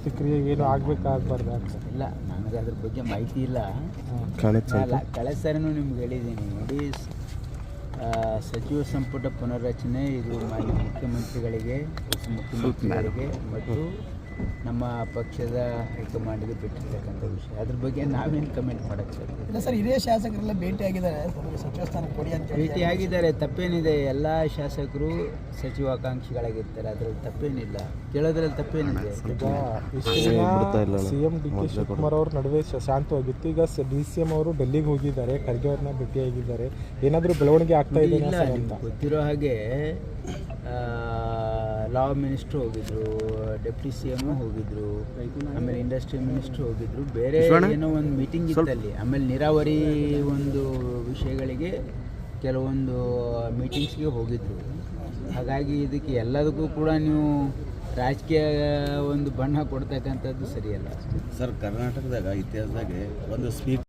ಪ್ರತಿಕ್ರಿಯೆ ಏನು ಆಗಬೇಕಾಗಬಾರ್ದು ಆಗ್ತದೆ ಇಲ್ಲ, ನನಗೆ ಅದ್ರ ಬಗ್ಗೆ ಮಾಹಿತಿ ಇಲ್ಲ. ಕಳೆದ ಸಾರಿನೂ ನಿಮ್ಗೆ ಹೇಳಿದ್ದೀನಿ ನೋಡಿ, ಸಚಿವ ಸಂಪುಟ ಪುನರ್ರಚನೆ ಇದು ಮಾನ್ಯ ಮುಖ್ಯಮಂತ್ರಿಗಳಿಗೆ, ಉಪಮುಖ್ಯಮಂತ್ರಿಗಳಿಗೆ ಮತ್ತು ನಮ್ಮ ಪಕ್ಷದ ಹೈಕಮಾಂಡ್ಗೆ ಬಿಟ್ಟಿರ್ತಕ್ಕಂಥ ವಿಷಯ. ಅದ್ರ ಬಗ್ಗೆ ನಾವೇನು ಕಮೆಂಟ್ ಮಾಡೋಕ್ಕೆ ಇಲ್ಲ ಸರ್. ಹಿರಿಯ ಶಾಸಕರೆಲ್ಲ ಭೇಟಿಯಾಗಿದ್ದಾರೆ, ಸಚಿವ ಸ್ಥಾನ ಕೊಡಿ ಅಂತ ಭೇಟಿಯಾಗಿದ್ದಾರೆ. ತಪ್ಪೇನಿದೆ? ಎಲ್ಲ ಶಾಸಕರು ಸಚಿವಾಕಾಂಕ್ಷಿಗಳಾಗಿರ್ತಾರೆ, ಅದ್ರಲ್ಲಿ ತಪ್ಪೇನಿಲ್ಲ, ಕೇಳೋದ್ರಲ್ಲಿ ತಪ್ಪೇನಿದೆ? ಈಗ CM DK ಶಿವಕುಮಾರ್ ಅವ್ರ ನಡುವೆ ಶಾಂತವಾಗಿತ್ತು. ಈಗ DCM ಅವರು ಡೆಲ್ಲಿಗೆ ಹೋಗಿದ್ದಾರೆ, ಖರ್ಗೆ ಅವ್ರನ್ನ ಭೇಟಿಯಾಗಿದ್ದಾರೆ. ಏನಾದರೂ ಬೆಳವಣಿಗೆ ಆಗ್ತಾ ಇದೆ ಇಲ್ಲ, ನಿಮ್ಗೆ ಗೊತ್ತಿರೋ ಹಾಗೆ ಲಾ ಮಿನಿಸ್ಟ್ರು ಹೋಗಿದ್ರು, ಡೆಪ್ಟಿ CM ಹೋಗಿದ್ರು, ಆಮೇಲೆ ಇಂಡಸ್ಟ್ರಿ ಮಿನಿಸ್ಟ್ರು ಹೋಗಿದ್ರು, ಬೇರೆ ಏನೋ ಒಂದು ಮೀಟಿಂಗ್ ಇತ್ತಲ್ಲಿ. ಆಮೇಲೆ ನೀರಾವರಿ ಒಂದು ವಿಷಯಗಳಿಗೆ ಕೆಲವೊಂದು ಮೀಟಿಂಗ್ಸ್ಗೆ ಹೋಗಿದ್ರು. ಹಾಗಾಗಿ ಇದಕ್ಕೆ ಎಲ್ಲದಕ್ಕೂ ಕೂಡ ನೀವು ರಾಜಕೀಯ ಒಂದು ಬಣ್ಣ ಕೊಡ್ತಕ್ಕಂಥದ್ದು ಸರಿಯಲ್ಲ ಸರ್. ಕರ್ನಾಟಕದಾಗ ಇತಿಹಾಸದಾಗೆ ಒಂದು ಸ್ಪೀಕರ್